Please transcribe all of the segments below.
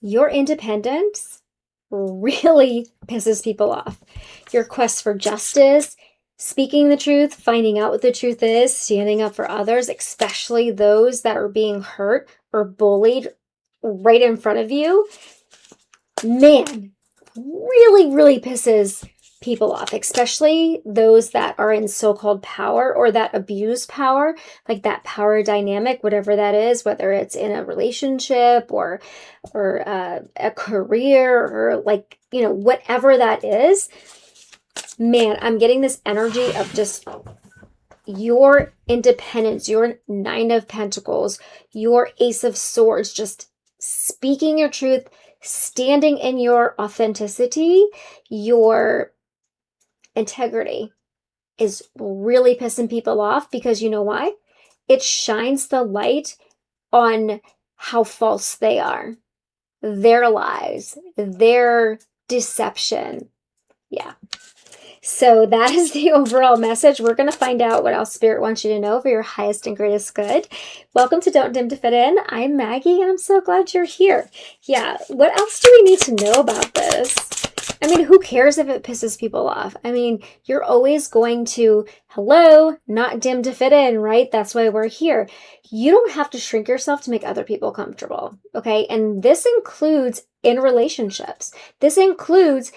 Your independence really pisses people off. Your quest for justice, speaking the truth, finding out what the truth is, standing up for others, especially those that are being hurt or bullied right in front of you, man, really, really pisses people off, especially those that are in so-called power or that abuse power, like that power dynamic, whatever that is, whether it's in a relationship or a career or like, whatever that is. Man, I'm getting this energy of just your independence, your Nine of Pentacles, your Ace of Swords, just speaking your truth, standing in your authenticity, your integrity is really pissing people off because you know why? It shines the light on how false they are, their lies, their deception. Yeah. So that is the overall message. We're going to find out what else Spirit wants you to know for your highest and greatest good. Welcome to Don't Dim to Fit In. I'm Maggie, and I'm so glad you're here. Yeah, what else do we need to know about this? I mean, who cares if it pisses people off? I mean, you're always going to, hello, not dim to fit in, right? That's why we're here. You don't have to shrink yourself to make other people comfortable, okay? And this includes in relationships. This includes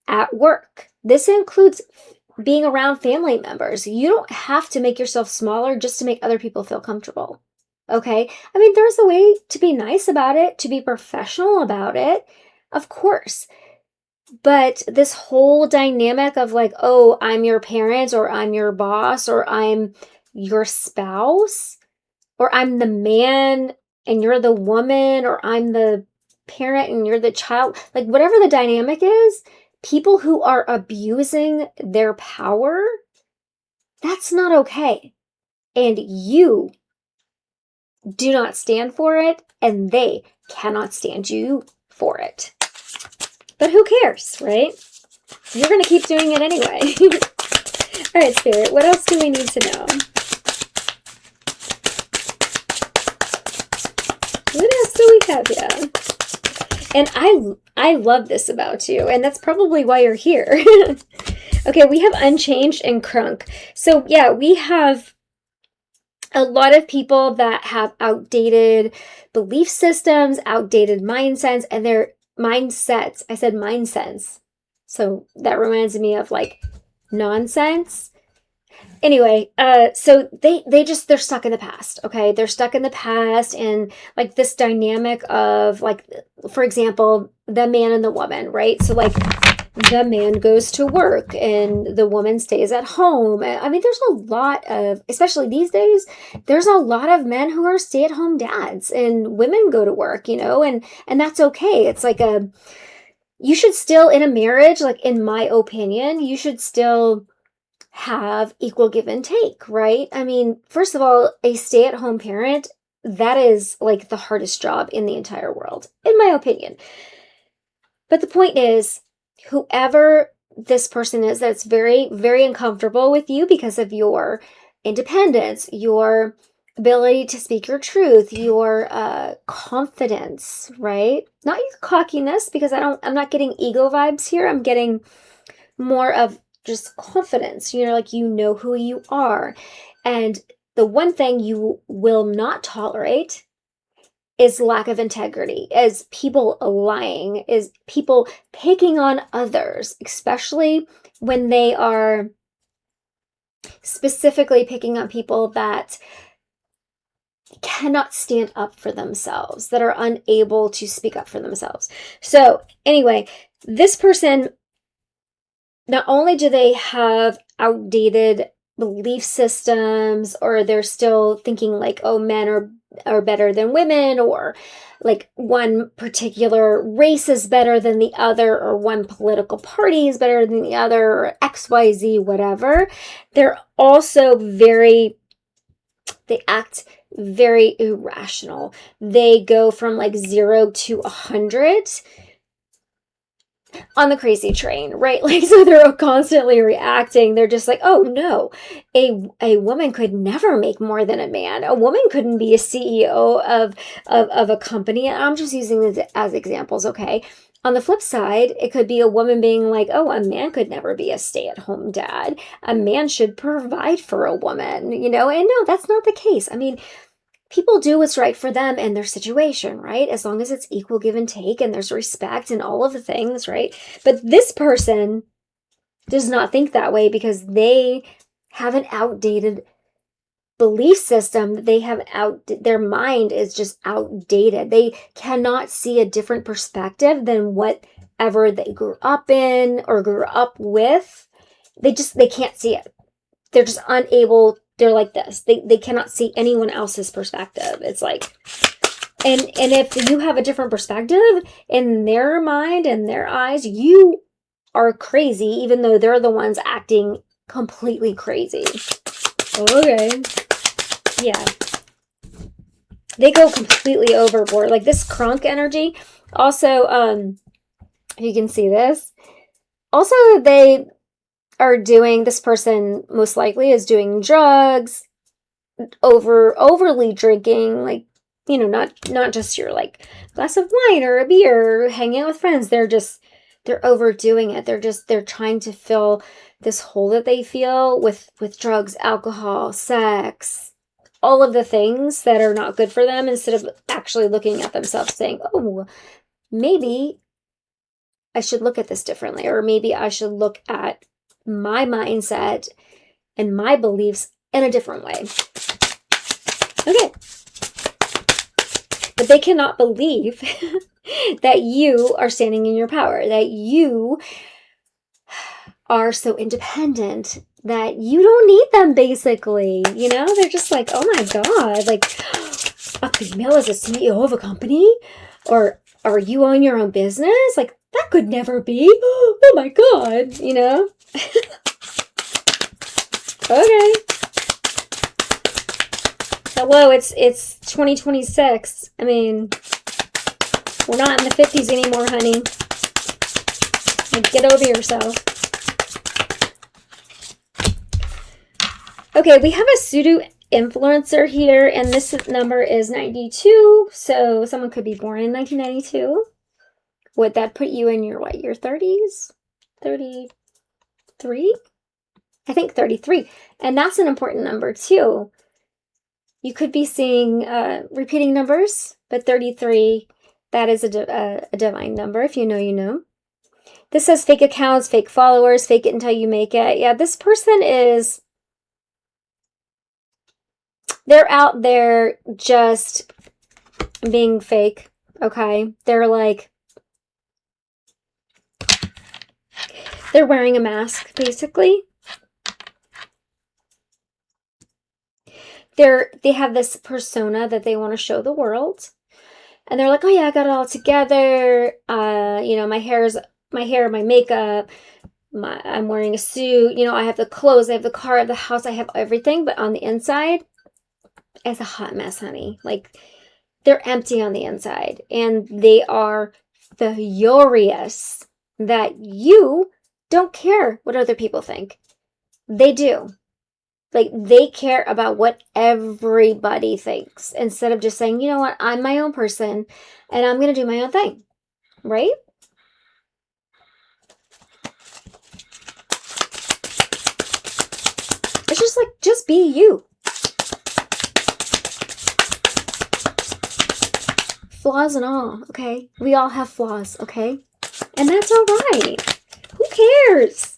at work. This includes being around family members. You don't have to make yourself smaller just to make other people feel comfortable. Okay? I mean, there's a way to be nice about it, to be professional about it, of course. But this whole dynamic of like, oh, I'm your parent or I'm your boss or I'm your spouse or I'm the man and you're the woman or I'm the parent and you're the child, like whatever the dynamic is, people who are abusing their power, that's not okay. And you do not stand for it, and they cannot stand you for it. But who cares, right? You're going to keep doing it anyway. All right, Spirit, what else do we need to know? What else do we have here? And I love this about you, and that's probably why you're here. Okay, we have Unchanged and Crunk. So yeah, we have a lot of people that have outdated belief systems, outdated mindsets, and their mindsets. I said mindsets. So that reminds me of like nonsense. Anyway, so they're stuck in the past, okay? They're stuck in the past and like this dynamic of like, for example, the man and the woman, right? So like the man goes to work and the woman stays at home. I mean, there's a lot of, especially these days, there's a lot of men who are stay-at-home dads and women go to work, and that's okay. It's like you should still in a marriage, like in my opinion, you should still have equal give and take, right? I mean, first of all, a stay-at-home parent, that is like the hardest job in the entire world, in my opinion. But the point is, whoever this person is that's very, very uncomfortable with you because of your independence, your ability to speak your truth, your confidence, right? Not your cockiness, because I'm not getting ego vibes here. I'm getting more of just confidence, like you know who you are. And the one thing you will not tolerate is lack of integrity, is people lying, is people picking on others, especially when they are specifically picking on people that cannot stand up for themselves, that are unable to speak up for themselves. So anyway, this person, not only do they have outdated belief systems, or they're still thinking like, oh, men are better than women, or like one particular race is better than the other, or one political party is better than the other, or XYZ, whatever. They're also they act very irrational. They go from like 0 to 100 on the crazy train, right? Like, so they're constantly reacting. They're just like, oh no, a woman could never make more than a man. A woman couldn't be a CEO of a company. I'm just using this as examples, okay? On the flip side, it could be a woman being like, oh, a man could never be a stay-at-home dad. A man should provide for a woman, you know? And no, that's not the case. I mean, people do what's right for them and their situation, right? As long as it's equal give and take and there's respect and all of the things, right? But this person does not think that way because they have an outdated belief system. They have their mind is just outdated. They cannot see a different perspective than whatever they grew up in or grew up with. They can't see it. They're just unable. They're like this. They cannot see anyone else's perspective. It's like, and if you have a different perspective in their mind and their eyes, you are crazy, even though they're the ones acting completely crazy. Okay. Yeah. They go completely overboard. Like this crunk energy. Also, you can see this. Also, they are doing, this person most likely is doing drugs, overly drinking, like, you know, not just your like glass of wine or a beer or hanging out with friends. They're overdoing it. They're trying to fill this hole that they feel with drugs, alcohol, sex, all of the things that are not good for them, instead of actually looking at themselves saying, oh, maybe I should look at this differently, or maybe I should look at my mindset and my beliefs in a different way. Okay. But they cannot believe that you are standing in your power, that you are so independent, that you don't need them, basically. You know, they're just like, oh my God, like a female is a CEO of a company? Or are you own your own business? Like, that could never be. Oh my God, you know? Okay. Hello, it's 2026. I mean, we're not in the 50s anymore, honey. Like, get over yourself. Okay, we have a pseudo influencer here, and this number is 92. So someone could be born in 1992. Would that put you in your, what, your 30s? 33? I think 33. And that's an important number too. You could be seeing repeating numbers, but 33, that is a divine number. If you know, you know. This says fake accounts, fake followers, fake it until you make it. Yeah, this person is, they're out there just being fake, okay? They're like, they're wearing a mask, basically. They have this persona that they want to show the world. And they're like, oh yeah, I got it all together. You know, my hair, my makeup, I'm wearing a suit. You know, I have the clothes, I have the car, I have the house, I have everything. But on the inside, it's a hot mess, honey. Like, they're empty on the inside. And they are furious that you don't care what other people think. They do. Like, they care about what everybody thinks, instead of just saying, you know what, I'm my own person and I'm going to do my own thing, right? It's just like, just be you. Flaws and all, okay? We all have flaws, okay? And that's all right. Who cares?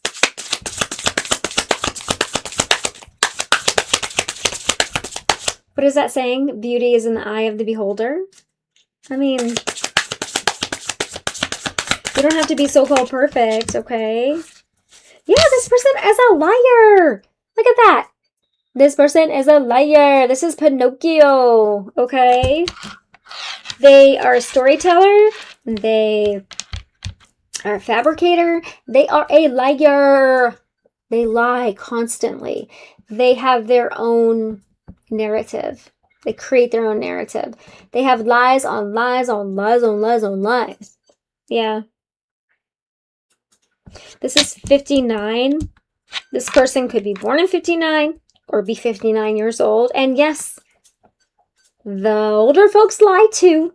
What is that saying? Beauty is in the eye of the beholder. I mean, you don't have to be so-called perfect, okay? Yeah, this person is a liar. Look at that. This person is a liar. This is Pinocchio, okay? They are a storyteller. They are a fabricator. They are a liar. They lie constantly. They have their own narrative. They create their own narrative. They have lies on lies on lies on lies on lies. Yeah. This is 59. This person could be born in 59 or be 59 years old. And yes, the older folks lie too.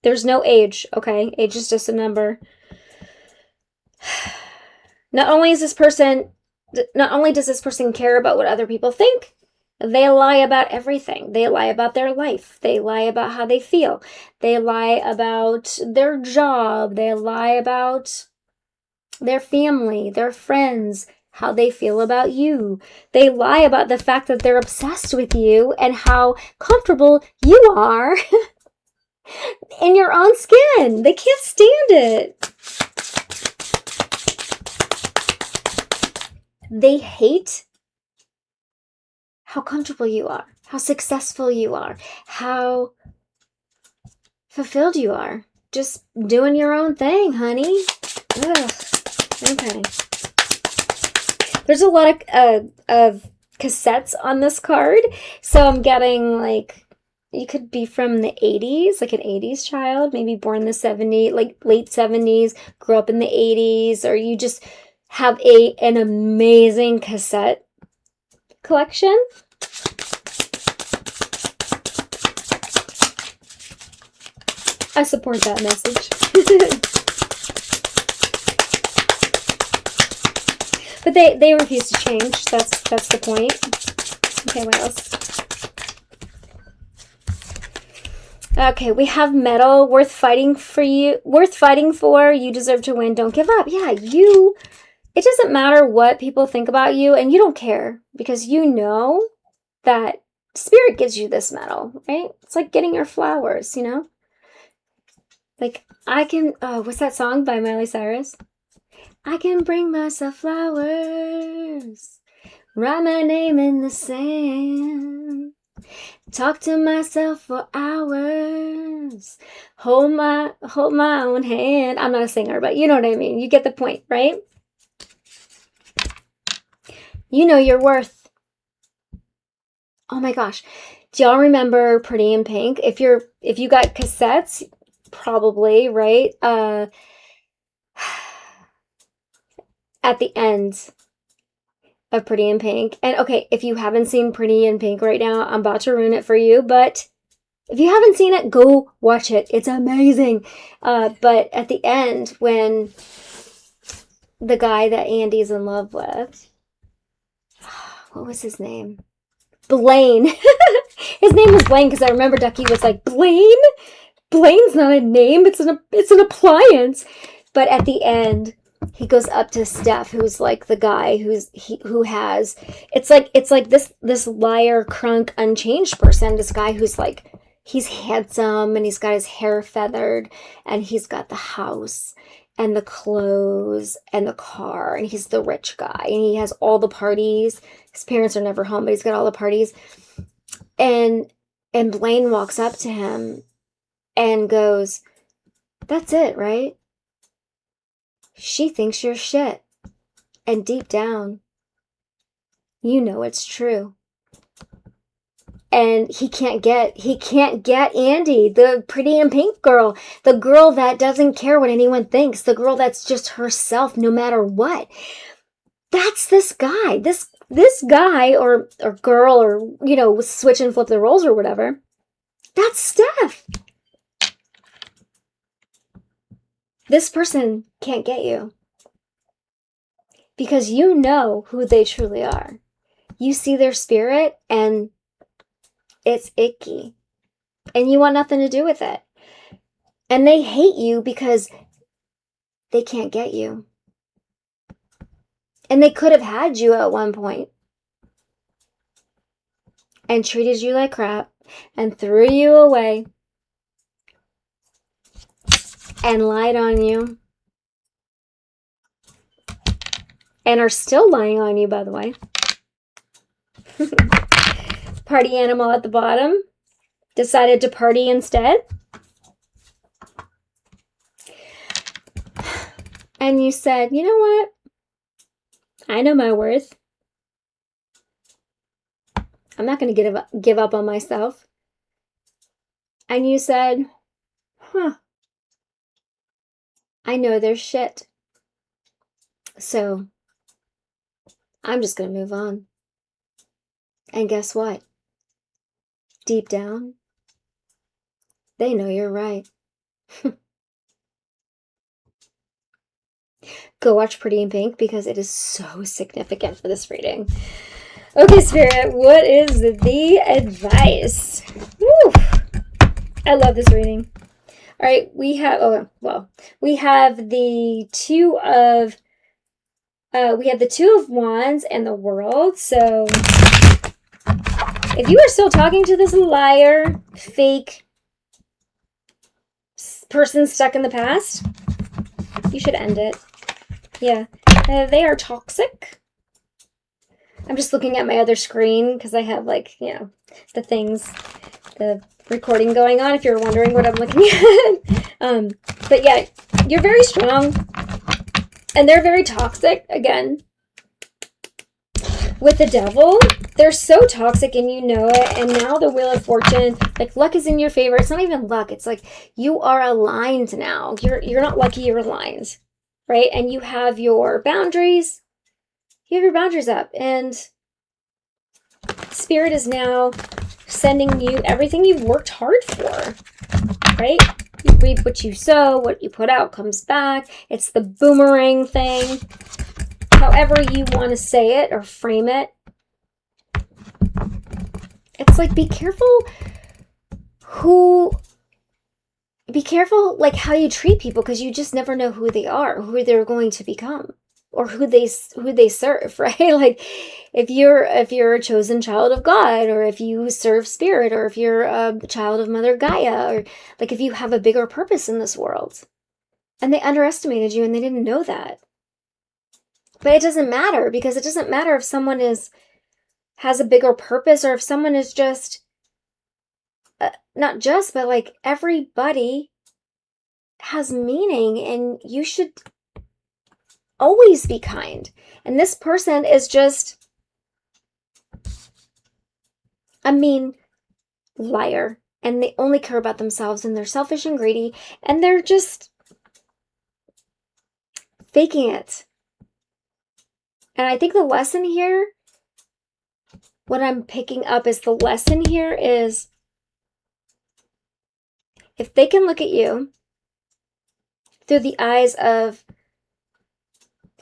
There's no age, okay? Age is just a number. Not only does this person care about what other people think, they lie about everything. They lie about their life. They lie about how they feel. They lie about their job. They lie about their family, their friends, how they feel about you. They lie about the fact that they're obsessed with you and how comfortable you are in your own skin. They can't stand it. They hate how comfortable you are, how successful you are, how fulfilled you are. Just doing your own thing, honey. Ugh. Okay. There's a lot of cassettes on this card. So I'm getting like, you could be from the 80s, like an 80s child, maybe born in the 70s, like late 70s, grew up in the 80s, or you just have an amazing cassette collection. I support that message. But they refuse to change. That's the point. Okay, what else? Okay, we have medal, worth fighting for. You deserve to win. Don't give up. Yeah, it doesn't matter what people think about you, and you don't care because you know that Spirit gives you this medal, right? It's like getting your flowers, you know? Like, what's that song by Miley Cyrus? I can bring myself flowers, write my name in the sand, talk to myself for hours, hold my own hand. I'm not a singer, but you know what I mean. You get the point, right? You know your worth. Oh my gosh. Do y'all remember Pretty in Pink? If you got cassettes, probably, right? At the end of Pretty in Pink. And okay, if you haven't seen Pretty in Pink right now, I'm about to ruin it for you, but if you haven't seen it, go watch it. It's amazing. But at the end, when the guy that Andy's in love with, what was his name? Blaine. His name was Blaine because I remember Ducky was like, Blaine? Blaine's not a name. It's an appliance. But at the end, he goes up to Steph, who's like the guy who has, it's like this liar, crunk, unchanged person. This guy who's like, he's handsome and he's got his hair feathered and he's got the house and the clothes and the car and he's the rich guy and he has all the parties. His parents are never home, but he's got all the parties. And Blaine walks up to him and goes, "That's it, right? She thinks you're shit. And deep down, you know it's true." And he can't get Andy, the Pretty in Pink girl, the girl that doesn't care what anyone thinks, the girl that's just herself no matter what. That's this guy. This guy or girl, or, you know, switch and flip the roles or whatever. That's Steph. This person can't get you because you know who they truly are. You see their spirit and it's icky and you want nothing to do with it. And they hate you because they can't get you. And they could have had you at one point and treated you like crap and threw you away and lied on you and are still lying on you, by the way. Party animal at the bottom decided to party instead. And you said, you know what? I know my worth. I'm not going to give up on myself. And you said, I know there's shit. So I'm just going to move on. And guess what? Deep down, they know you're right. Go watch Pretty in Pink because it is so significant for this reading. Okay, Spirit, what is the advice? Woo! I love this reading. All right, we have, we have the Two of Wands and the World. So if you are still talking to this liar, fake person stuck in the past, you should end it. Yeah, they are toxic. I'm just looking at my other screen because I have, like, you know, the recording going on, if you're wondering what I'm looking at. But yeah, you're very strong and they're very toxic. Again, with the Devil, they're so toxic and you know it. And now the Wheel of Fortune, like, luck is in your favor. It's not even luck. It's like you are aligned now. You're not lucky, you're aligned, right? And you have your boundaries. You have your boundaries up, and Spirit is now sending you everything you've worked hard for, right? You reap what you sow, what you put out comes back. It's the boomerang thing. However you want to say it or frame it. It's like, be careful like how you treat people, because you just never know who they are, who they're going to become, or who they serve, right? Like, if you're a chosen child of God, or if you serve Spirit, or if you're a child of Mother Gaia, or like if you have a bigger purpose in this world, and they underestimated you and they didn't know that. But it doesn't matter, because it doesn't matter if someone has a bigger purpose, or if someone is just not just, but like, everybody has meaning, and you should always be kind. And this person is just a mean liar, and they only care about themselves, and they're selfish and greedy, and they're just faking it. And I think the lesson here, what I'm picking up is the lesson here is, if they can look at you through the eyes of,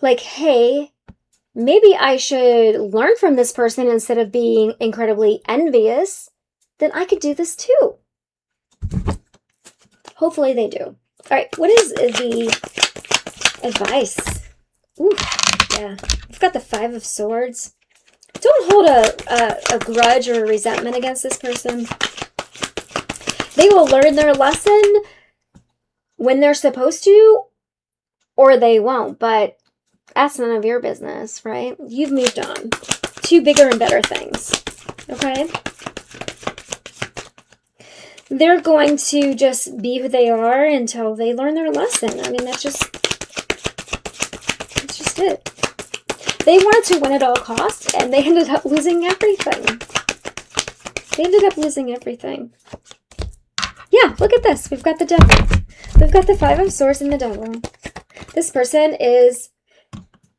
like, hey, maybe I should learn from this person instead of being incredibly envious, then I could do this too. Hopefully they do. All right, what is the advice? Ooh, yeah. We've got the Five of Swords. Don't hold a grudge or a resentment against this person. They will learn their lesson when they're supposed to, or they won't, but that's none of your business, right? You've moved on to bigger and better things, okay? They're going to just be who they are until they learn their lesson. I mean, that's just it. They wanted to win at all costs, and they ended up losing everything. Yeah, look at this. We've got the Devil. We've got the Five of Swords and the Devil. This person is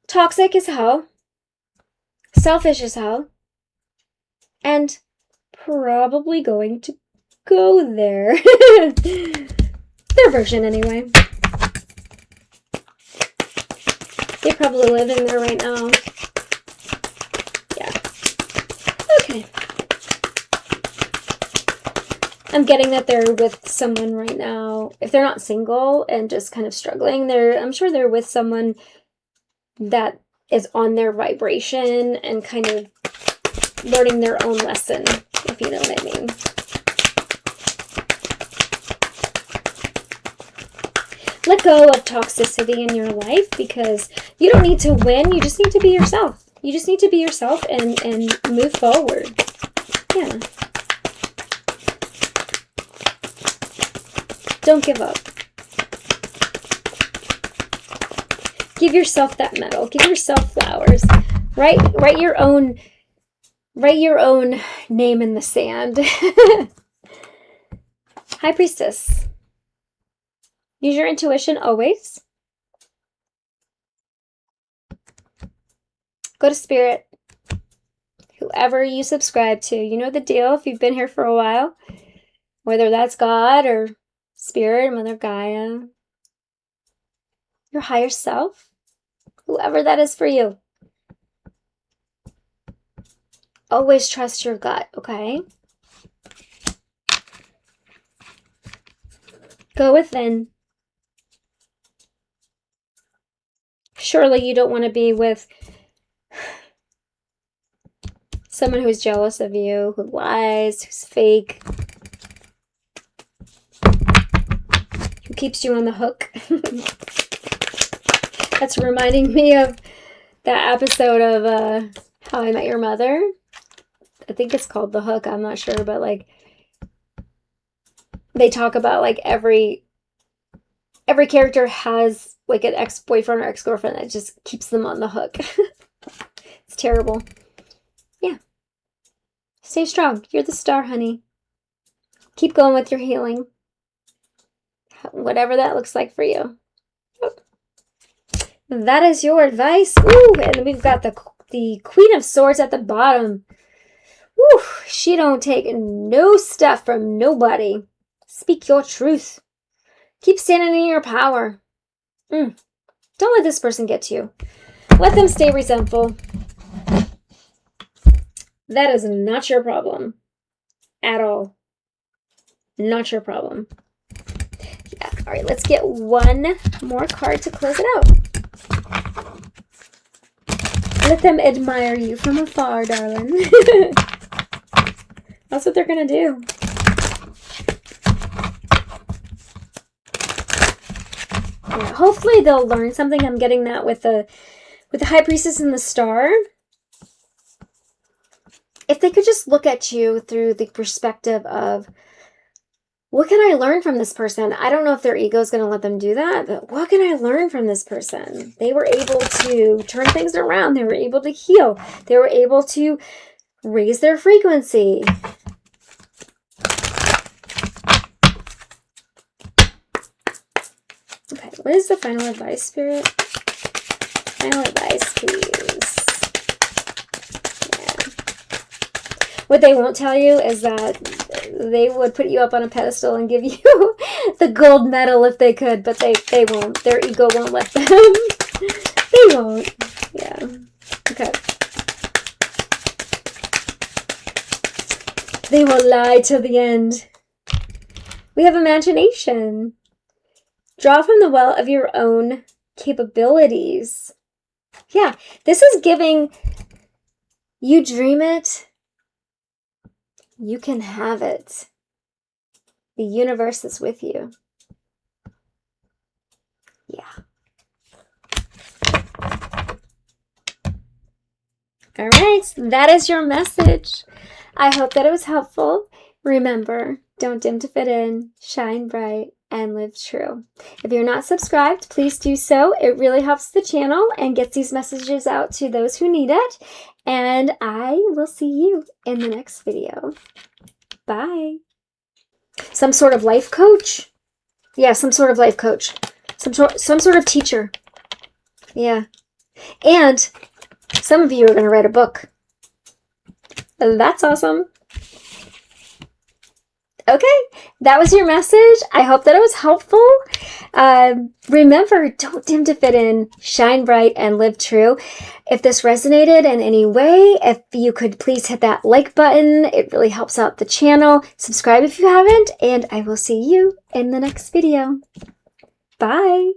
toxic as hell, selfish as hell, and probably going to go there. Their version, anyway. They're probably living there right now. Yeah. Okay. I'm getting that they're with someone right now. If they're not single and just kind of struggling, I'm sure they're with someone that is on their vibration and kind of learning their own lesson, if you know what I mean. Let go of toxicity in your life, because you don't need to win. You just need to be yourself. You just need to be yourself and move forward. Yeah. Don't give up. Give yourself that medal. Give yourself flowers. Write your own name in the sand. High Priestess. Use your intuition always. Go to Spirit. Whoever you subscribe to. You know the deal if you've been here for a while. Whether that's God or Spirit, Mother Gaia. Your higher self. Whoever that is for you. Always trust your gut, okay? Go within. Surely you don't want to be with someone who's jealous of you, who lies, who's fake, who keeps you on the hook. That's reminding me of that episode of How I Met Your Mother. I think it's called The Hook, I'm not sure, but like they talk about like every character has like an ex-boyfriend or ex-girlfriend that just keeps them on the hook. It's terrible. Yeah. Stay strong. You're the star, honey. Keep going with your healing. Whatever that looks like for you. That is your advice. Ooh, and we've got the Queen of Swords at the bottom. Ooh, she don't take no stuff from nobody. Speak your truth. Keep standing in your power. Don't let this person get to you. Let them stay resentful. That is not your problem. At all. Not your problem. Yeah. All right, let's get one more card to close it out. Let them admire you from afar, darling. That's what they're going to do. Yeah, hopefully they'll learn something. I'm getting that with the High Priestess and the Star. If they could just look at you through the perspective of, what can I learn from this person? I don't know if their ego is going to let them do that, but what can I learn from this person? They were able to turn things around. They were able to heal. They were able to raise their frequency. Okay, what is the final advice, Spirit? Final advice, please. Yeah. What they won't tell you is that they would put you up on a pedestal and give you the gold medal if they could, but they won't. Their ego won't let them. They won't. Yeah. Okay. They will lie till the end. We have imagination. Draw from the well of your own capabilities. Yeah, this is giving you dream it. You can have it. The universe is with you. Yeah. All right, that is your message. I hope that it was helpful. Remember, don't dim to fit in, shine bright, and live true. If you're not subscribed, please do so. It really helps the channel and gets these messages out to those who need it. And I will see you in the next video. Bye. Some sort of life coach? Yeah, some sort of life coach. Some sort of teacher. Yeah. And some of you are going to write a book. That's awesome. Okay, that was your message. I hope that it was helpful. Remember, don't dim to fit in, shine bright, and live true. If this resonated in any way, if you could please hit that like button, it really helps out the channel. Subscribe if you haven't, and I will see you in the next video. Bye.